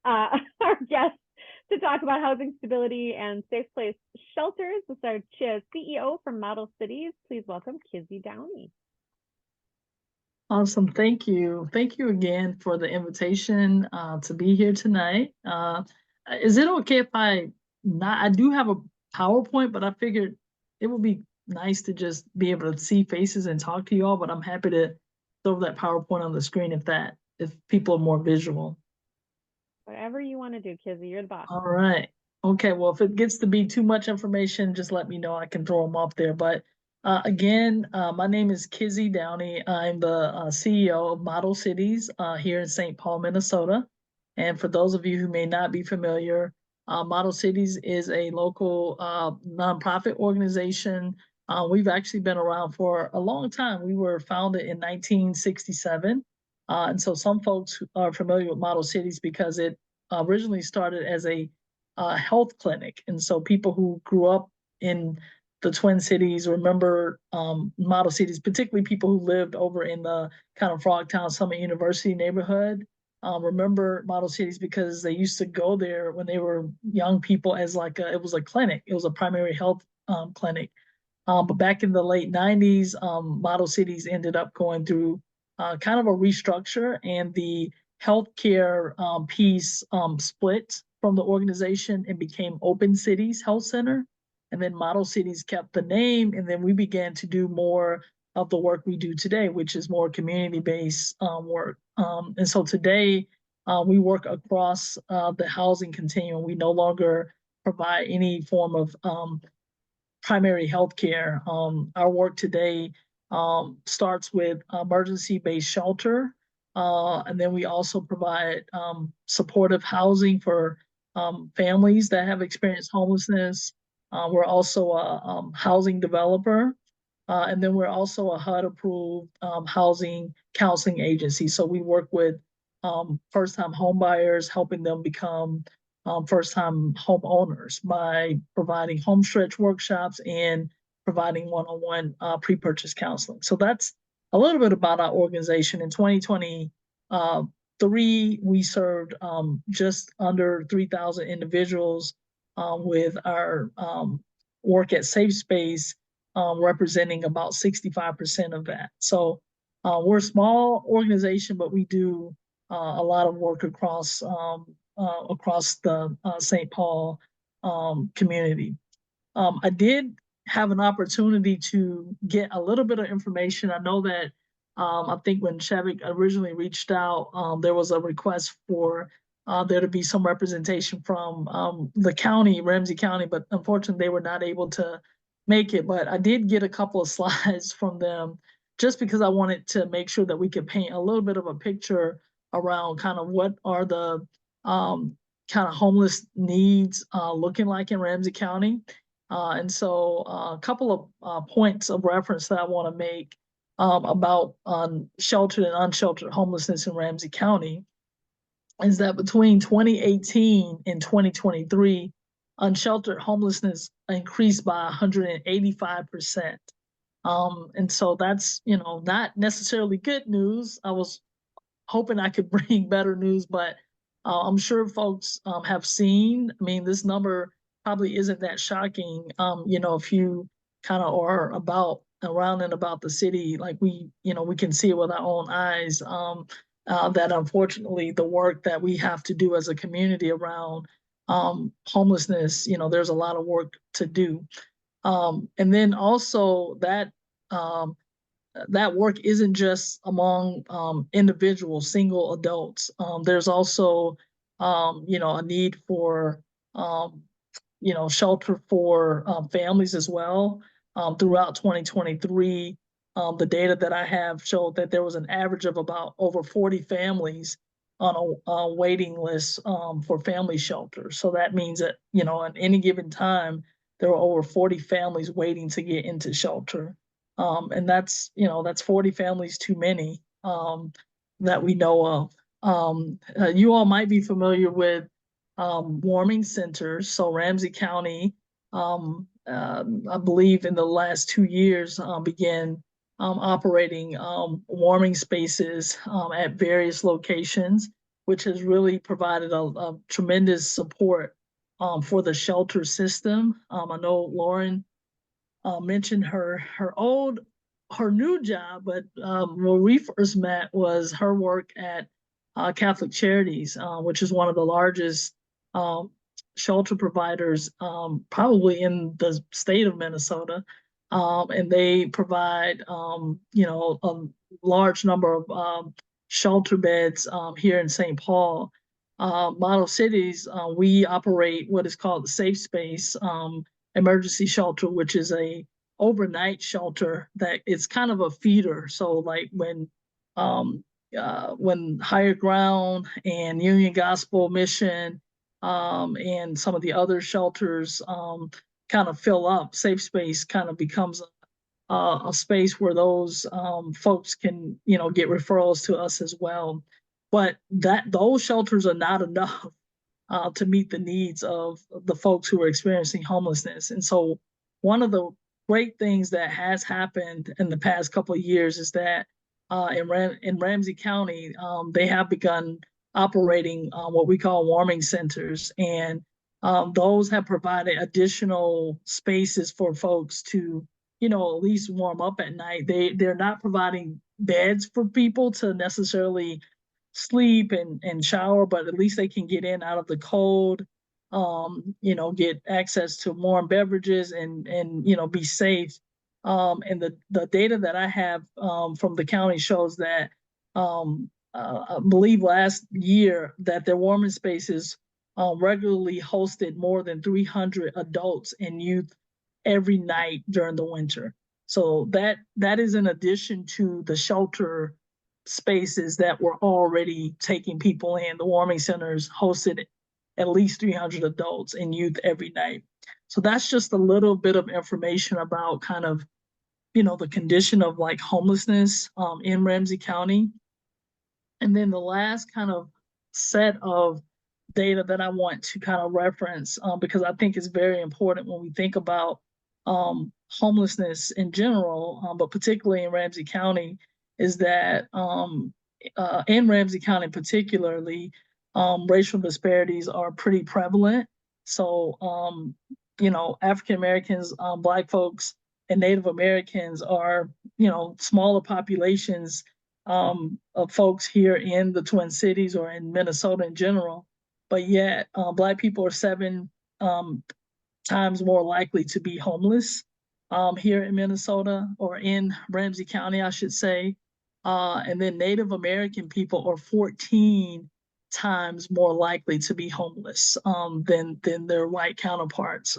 our guest to talk about housing stability and safe place shelters. This is our CEO from Model Cities. Please welcome Kizzy Downey. Awesome. Thank you. Thank you again for the invitation to be here tonight. Is it okay if I do have a PowerPoint, but I figured it would be nice to just be able to see faces and talk to you all, but I'm happy to throw that PowerPoint on the screen if people are more visual. Whatever you want to do, Kizzy, you're the boss. All right. Okay. Well, if it gets to be too much information, just let me know. I can throw them up there. But again, my name is Kizzy Downey. I'm the CEO of Model Cities here in St. Paul, Minnesota. And for those of you who may not be familiar, Model Cities is a local nonprofit organization. We've actually been around for a long time. We were founded in 1967. And so some folks are familiar with Model Cities because it originally started as a health clinic. And so people who grew up in the Twin Cities remember Model Cities, particularly people who lived over in the kind of Frogtown Summit University neighborhood. Remember Model Cities because they used to go there when they were young people as it was a clinic. It was a primary health clinic. But back in the late 90s, Model Cities ended up going through kind of a restructure, and the healthcare piece split from the organization and became Open Cities Health Center. And then Model Cities kept the name, and then we began to do more of the work we do today, which is more community-based work. And so today, we work across the housing continuum. We no longer provide any form of primary health care. Our work today starts with emergency-based shelter, and then we also provide supportive housing for families that have experienced homelessness. We're also a housing developer, and then we're also a HUD-approved housing counseling agency. So we work with first-time home buyers, helping them become first-time homeowners by providing home stretch workshops and providing one-on-one pre-purchase counseling. So that's a little bit about our organization. In 2023, we served just under 3,000 individuals with our work at Safe Space representing about 65% of that. So we're a small organization, but we do a lot of work across the St. Paul community. I did have an opportunity to get a little bit of information. I know that I think when Shavik originally reached out, there was a request for there to be some representation from the county, Ramsey County, but unfortunately they were not able to make it. But I did get a couple of slides from them just because I wanted to make sure that we could paint a little bit of a picture around kind of what are the kind of homeless needs looking like in Ramsey County. And so a couple of points of reference that I want to make about sheltered and unsheltered homelessness in Ramsey County is that between 2018 and 2023, unsheltered homelessness increased by 185%. And so that's, not necessarily good news. I was hoping I could bring better news, but I'm sure folks have seen. I mean, this number probably isn't that shocking. If you kind of are around and about the city, like we can see it with our own eyes. That unfortunately, the work that we have to do as a community around homelessness, there's a lot of work to do. And then also that work isn't just among individuals, single adults. There's also, a need for, shelter for families as well. Throughout 2023, the data that I have showed that there was an average of about over 40 families on a waiting list for family shelter. So that means that, at any given time, there were over 40 families waiting to get into shelter. And that's 40 families too many that we know of. You all might be familiar with warming centers. So Ramsey County, I believe in the last 2 years, began operating warming spaces at various locations. which has really provided a tremendous support for the shelter system. I know Lauren mentioned her new job, but where we first met was her work at Catholic Charities, which is one of the largest um, shelter providers probably in the state of Minnesota. And they provide, a large number of shelter beds here in St. Paul. Model Cities, we operate what is called the Safe Space emergency shelter, which is a overnight shelter that it's kind of a feeder. So like when Higher Ground and Union Gospel Mission and some of the other shelters kind of fill up, Safe Space kind of becomes a space where those folks can, get referrals to us as well. But those shelters are not enough to meet the needs of the folks who are experiencing homelessness. And so, one of the great things that has happened in the past couple of years is that in Ramsey County, they have begun operating what we call warming centers, and those have provided additional spaces for folks to, at least warm up at night. They're not providing beds for people to necessarily sleep and shower, but at least they can get in out of the cold, get access to warm beverages and be safe. And the data that I have from the county shows that I believe last year that their warming spaces regularly hosted more than 300 adults and youth every night during the winter. So that is in addition to the shelter spaces that were already taking people in. The warming centers hosted at least 300 adults and youth every night. So that's just a little bit of information about kind of, the condition of like homelessness in Ramsey County. And then the last kind of set of data that I want to kind of reference because I think it's very important when we think about homelessness in general, but particularly in Ramsey County, is that in Ramsey County particularly, racial disparities are pretty prevalent. So, African Americans, Black folks, and Native Americans are, smaller populations of folks here in the Twin Cities or in Minnesota in general. But yet, Black people are 7 times more likely to be homeless here in Minnesota or in Ramsey County, I should say. And then Native American people are 14 times more likely to be homeless than their white counterparts.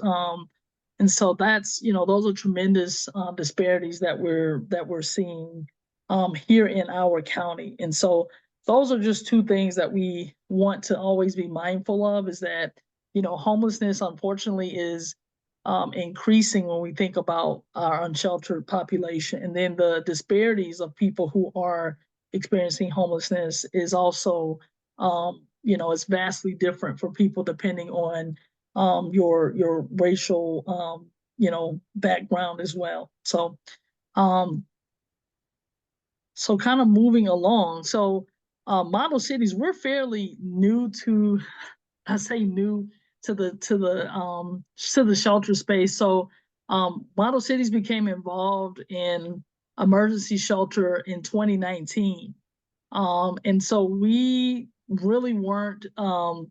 And so that's, those are tremendous disparities that we're seeing here in our county. And so those are just 2 things that we want to always be mindful of, is that, homelessness unfortunately is increasing when we think about our unsheltered population. And then the disparities of people who are experiencing homelessness is also, it's vastly different for people depending on your racial, background as well. So, kind of moving along. So, model cities, we're fairly new to, I say new to the shelter space. So, model cities became involved in emergency shelter in 2019. And so we really weren't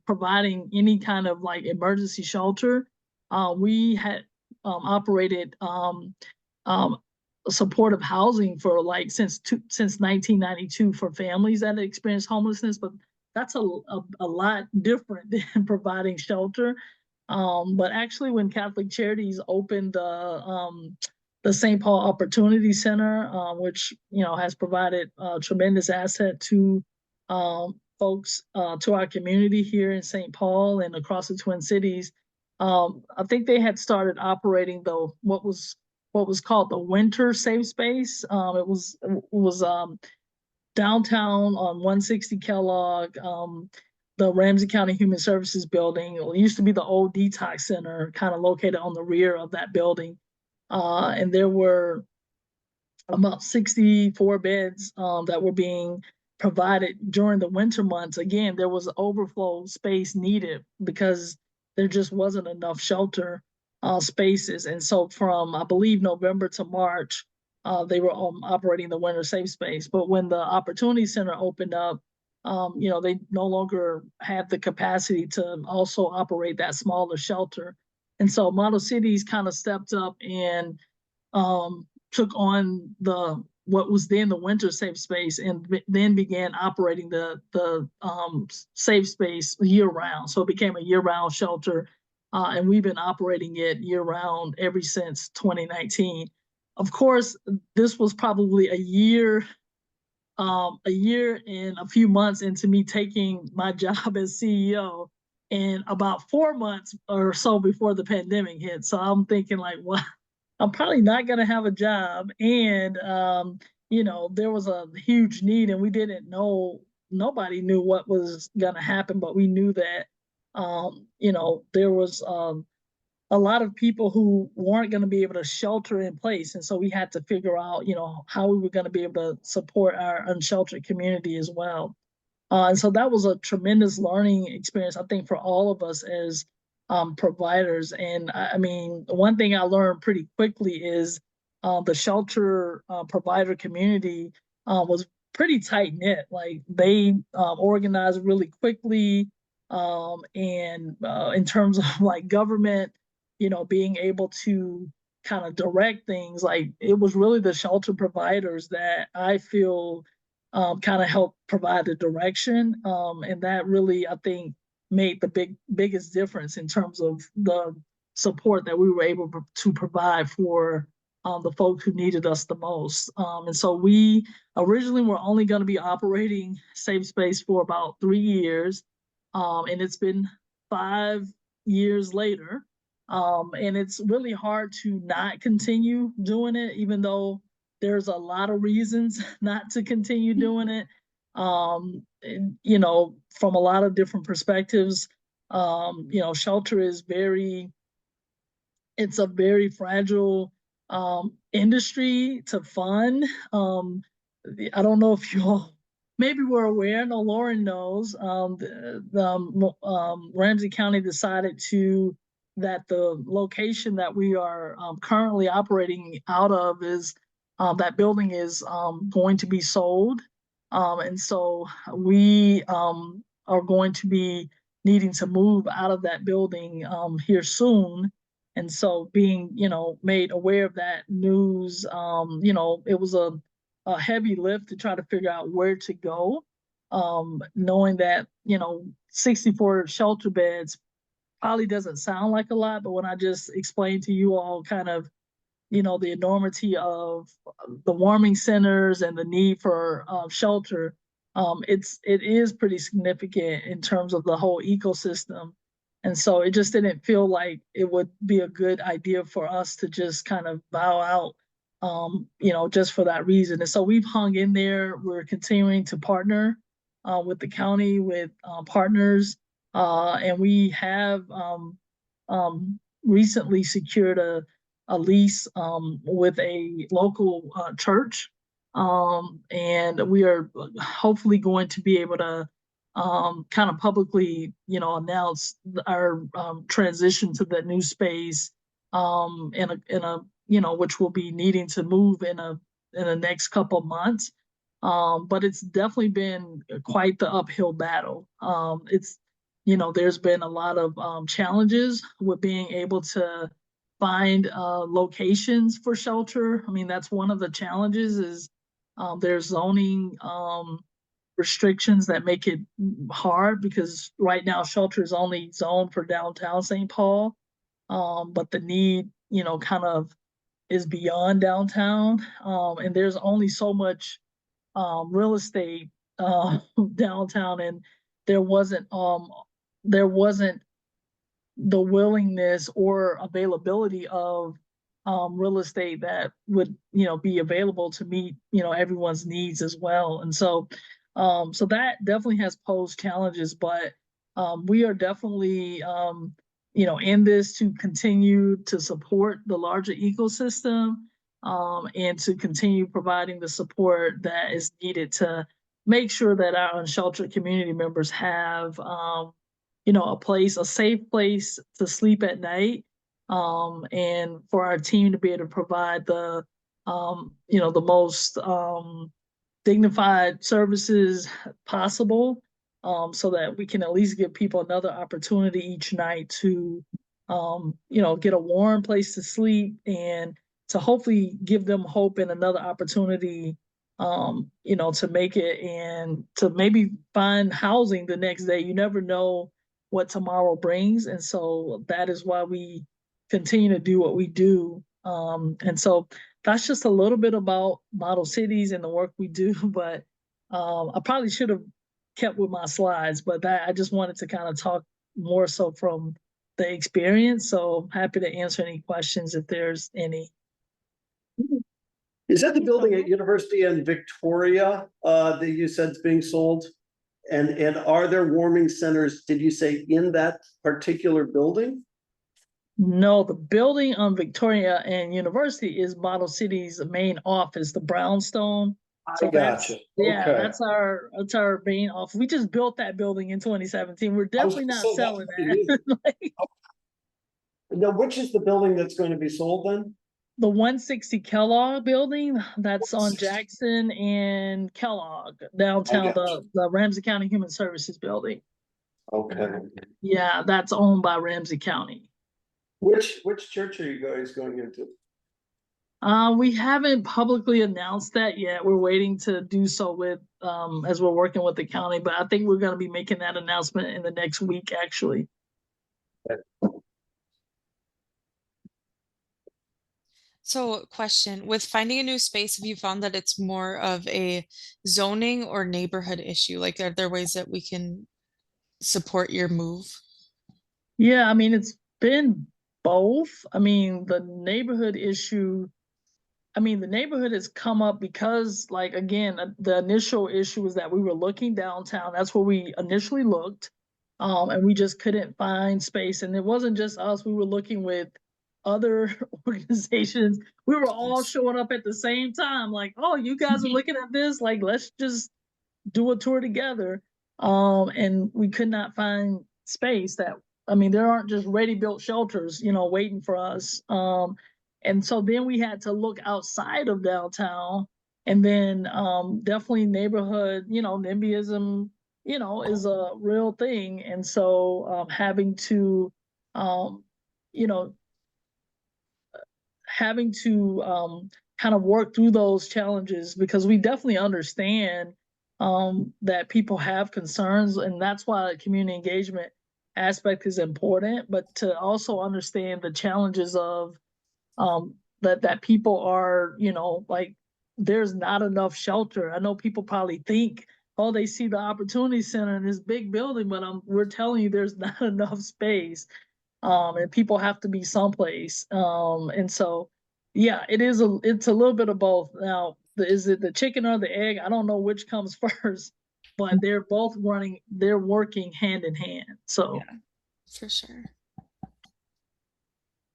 providing any kind of like emergency shelter. We had operated supportive housing for like since 1992 for families that experience homelessness, but that's a lot different than providing shelter. But actually, when Catholic Charities opened the St. Paul Opportunity Center, which has provided a tremendous asset to folks, to our community here in St. Paul and across the Twin Cities. I think they had started operating what was called the Winter Safe Space. It was downtown on 160 Kellogg, the Ramsey County Human Services Building. It used to be the old detox center, kind of located on the rear of that building. And there were about 64 beds that were being provided during the winter months, again, there was overflow space needed because there just wasn't enough shelter spaces. And so from, I believe, November to March, they were operating the winter safe space. But when the Opportunity Center opened up, they no longer had the capacity to also operate that smaller shelter. And so Model Cities kind of stepped up and took on the what was then the winter safe space, and then began operating the safe space year round. So it became a year round shelter, and we've been operating it year round ever since 2019. Of course, this was probably a year and a few months into me taking my job as CEO, and about 4 months or so before the pandemic hit. So I'm thinking like, well, I'm probably not going to have a job. And, there was a huge need, and we didn't know, nobody knew what was going to happen, but we knew that, there was a lot of people who weren't going to be able to shelter in place. And so we had to figure out, how we were going to be able to support our unsheltered community as well. And so that was a tremendous learning experience, I think, for all of us as providers. And I mean, one thing I learned pretty quickly is the shelter provider community was pretty tight knit. Like they organized really quickly, and in terms of like government, being able to kind of direct things, like it was really the shelter providers that I feel kind of help provide the direction. And that really, I think, made the biggest difference in terms of the support that we were able to provide for the folks who needed us the most. And so we originally were only going to be operating Safe Space for about 3 years. And it's been 5 years later. And it's really hard to not continue doing it, even though there's a lot of reasons not to continue doing it. From a lot of different perspectives, shelter is it's a very fragile industry to fund. I don't know if you all maybe were aware, no, Lauren knows, Ramsey County decided that the location that we are currently operating out of is that building is going to be sold. And so we are going to be needing to move out of that building here soon. And so being, made aware of that news, it was a heavy lift to try to figure out where to go, knowing that, 64 shelter beds probably doesn't sound like a lot, but when I just explained to you all kind of, the enormity of the warming centers and the need for shelter, it is pretty significant in terms of the whole ecosystem. And so it just didn't feel like it would be a good idea for us to just kind of bow out, just for that reason. And so we've hung in there. We're continuing to partner with the county, with partners, and we have recently secured a lease with a local church, and we are hopefully going to be able to kind of publicly, announce our transition to the new space in a which will be needing to move in the next couple months. But it's definitely been quite the uphill battle. There's been a lot of challenges with being able to find locations for shelter. I mean, that's one of the challenges is there's zoning restrictions that make it hard, because right now shelter is only zoned for downtown St. Paul, but the need, kind of is beyond downtown, and there's only so much real estate downtown, and there wasn't there wasn't the willingness or availability of real estate that would be available to meet everyone's needs as well. And so so that definitely has posed challenges, but we are definitely in this to continue to support the larger ecosystem, and to continue providing the support that is needed to make sure that our unsheltered community members have, a safe place to sleep at night, and for our team to be able to provide the most dignified services possible, so that we can at least give people another opportunity each night to, get a warm place to sleep and to hopefully give them hope and another opportunity, to make it and to maybe find housing the next day. You never know what tomorrow brings. And so that is why we continue to do what we do. And so that's just a little bit about model cities and the work we do. But I probably should have kept with my slides, but I just wanted to kind of talk more so from the experience. So happy to answer any questions if there's any. Is that the Thank you so building at much. University in Victoria that you said is being sold? And are there warming centers, did you say, in that particular building? No, the building on Victoria and University is Model City's main office, the brownstone. I gotcha. Yeah, Okay. that's our main office. We just built that building in 2017. We're I was definitely gonna not say, that's selling pretty new. that. Like, Now, which is the building that's going to be sold then? the 160 Kellogg building, that's on 160. Jackson and Kellogg, I downtown, gotcha. the Ramsey County Human Services building. Okay. Yeah, that's owned by Ramsey County. Which church are you guys going into? We haven't publicly announced that yet. We're waiting to do so with, as we're working with the county, but I think we're going to be making that announcement in the next week, actually. So, question, with finding a new space, have you found that it's more of a zoning or neighborhood issue? Like, are there ways that we can support your move? Yeah, I mean, it's been both. I mean, the neighborhood has come up because, like, again, the initial issue was that we were looking downtown. That's where we initially looked, and we just couldn't find space. And it wasn't just us. We were looking with other organizations. We were all showing up at the same time, like, oh, you guys are looking at this, like, let's just do a tour together. And we could not find space there aren't just ready built shelters, waiting for us. And so then we had to look outside of downtown, and then definitely neighborhood, NIMBYism, is a real thing. And so having to, you know, kind of work through those challenges, because we definitely understand that people have concerns, and that's why the community engagement aspect is important, but to also understand the challenges of that people are, like, there's not enough shelter. I know people probably think, oh, they see the opportunity center in this big building, but we're telling you there's not enough space, and people have to be someplace. And so, yeah, it's a little bit of both. Now, is it the chicken or the egg? I don't know which comes first, but they're working hand in hand. So, Yeah, for sure.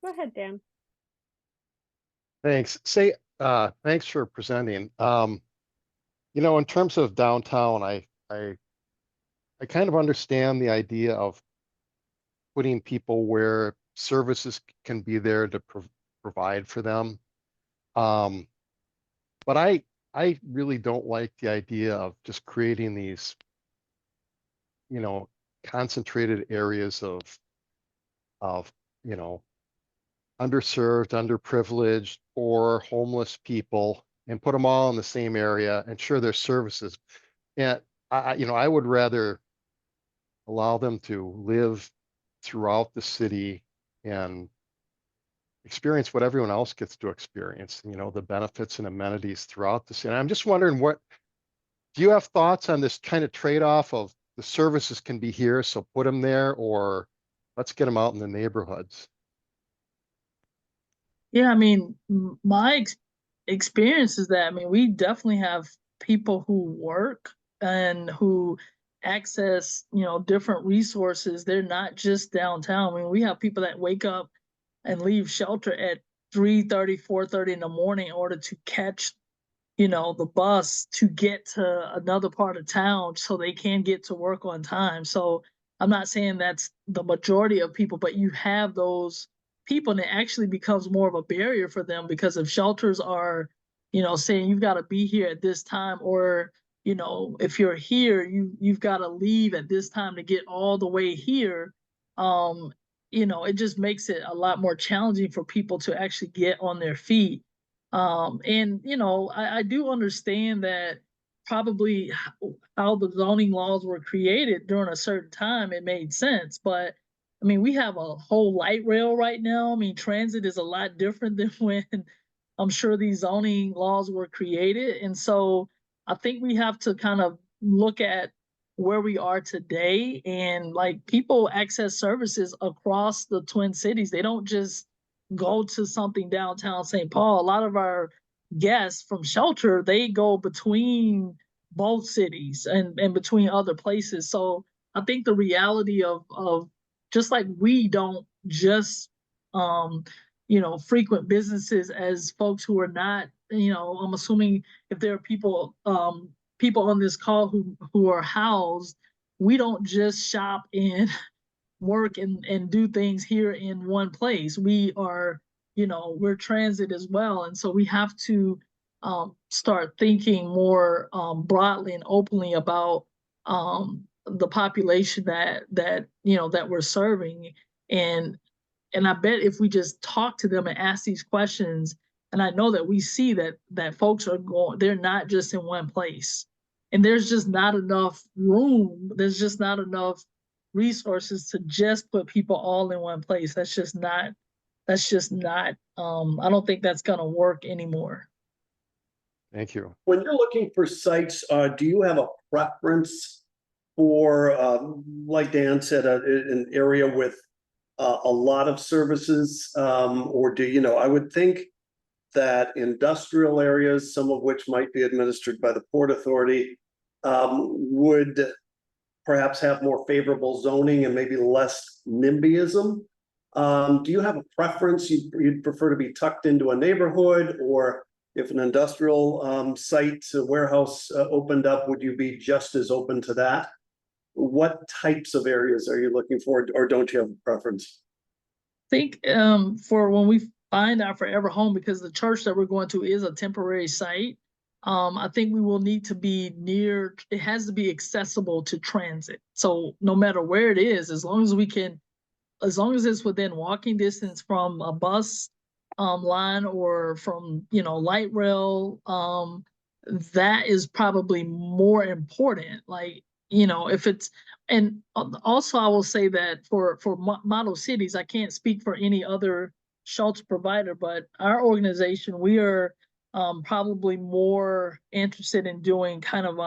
Go ahead, Dan. Thanks. Thanks for presenting. In terms of downtown, I kind of understand the idea of putting people where services can be there to provide for them. But I really don't like the idea of just creating these, concentrated areas of, underserved, underprivileged, or homeless people, and put them all in the same area. And sure, there's services. And I would rather allow them to live throughout the city and experience what everyone else gets to experience, the benefits and amenities throughout the city. And I'm just wondering, do you have thoughts on this kind of trade-off of the services can be here, so put them there, or let's get them out in the neighborhoods? yeah, I mean, my experience is that, we definitely have people who work and who access, different resources. They're not just downtown. We have people that wake up and leave shelter at 3:30, 4:30 in the morning in order to catch the bus to get to another part of town so they can get to work on time. So I'm not saying that's the majority of people, but you have those people, and it actually becomes more of a barrier for them, because if shelters are, saying you've got to be here at this time, or if you're here, you've got to leave at this time to get all the way here. It just makes it a lot more challenging for people to actually get on their feet. And I do understand that probably how the zoning laws were created during a certain time, it made sense. But I mean, we have a whole light rail right now. I mean, transit is a lot different than when I'm sure these zoning laws were created. And so I think we have to kind of look at where we are today, and like, people access services across the Twin Cities. They don't just go to something downtown St. Paul. A lot of our guests from shelter, they go between both cities and between other places. So I think the reality of just like, we don't just frequent businesses as folks who are not, I'm assuming if there are people on this call who are housed, we don't just shop and work and do things here in one place. We are, we're transit as well. And so we have to start thinking more broadly and openly about the population that we're serving. And I bet if we just talk to them and ask these questions, and I know that we see that folks are going, they're not just in one place. And there's just not enough room. There's just not enough resources to just put people all in one place. That's just not, I don't think that's gonna work anymore. Thank you. When you're looking for sites, do you have a preference for, like Dan said, an area with a lot of services? Or I would think that industrial areas, some of which might be administered by the Port Authority, would perhaps have more favorable zoning and maybe less NIMBYism. Do you have a preference? You'd prefer to be tucked into a neighborhood, or if an industrial site, a warehouse opened up, would you be just as open to that? What types of areas are you looking for, or don't you have a preference? I think for when we find our forever home, because the church that we're going to is a temporary site, I think we will need to be near, it has to be accessible to transit. So no matter where it is, as long as it's within walking distance from a bus line, or from, light rail, that is probably more important. Like, if it's, and also I will say that for model cities, I can't speak for any other shelter provider, but our organization, we are probably more interested in doing kind of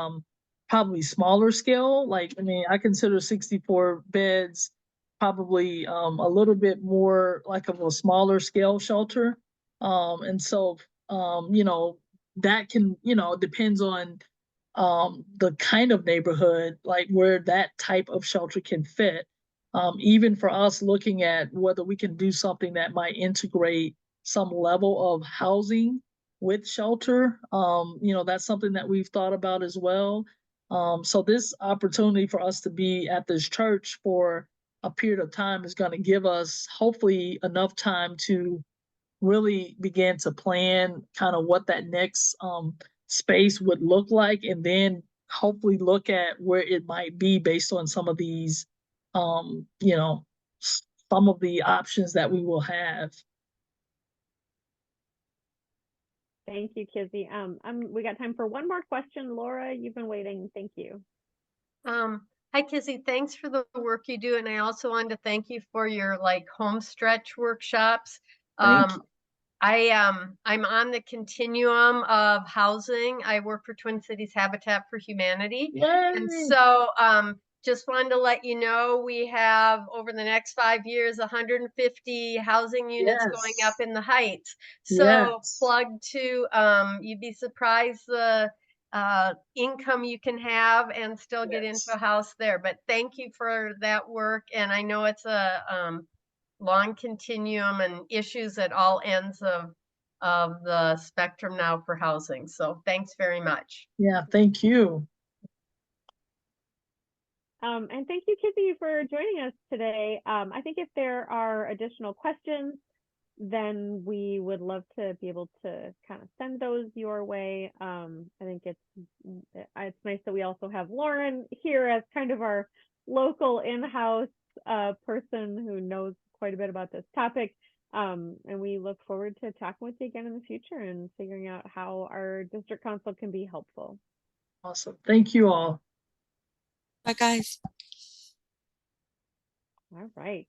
probably smaller scale. Like, I mean, I consider 64 beds probably a little bit more like of a smaller scale shelter. And so that can, depends on the kind of neighborhood, like where that type of shelter can fit. Even for us, looking at whether we can do something that might integrate some level of housing with shelter, that's something that we've thought about as well. So this opportunity for us to be at this church for a period of time is going to give us hopefully enough time to really begin to plan kind of what that next space would look like, and then hopefully look at where it might be based on some of these, some of the options that we will have. Thank you, Kizzy. We got time for one more question. Laura, you've been waiting. Thank you. Hi, Kizzy. Thanks for the work you do. And I also wanted to thank you for your home stretch workshops. Thank you. I'm on the continuum of housing. I work for Twin Cities Habitat for Humanity. Yay! And so just wanted to let you know we have over the next 5 years 150 housing units going up in the Heights. So plug to you'd be surprised the income you can have and still get into a house there. But thank you for that work. And I know it's a long continuum and issues at all ends of of the spectrum now for housing. So thanks very much. Yeah, thank you. And thank you, Kizzy, for joining us today. I think if there are additional questions, then we would love to be able to kind of send those your way. I think it's nice that we also have Lauren here as kind of our local in-house person who knows quite a bit about this topic. And we look forward to talking with you again in the future and figuring out how our district council can be helpful. Awesome. Thank you all. Bye, guys. All right.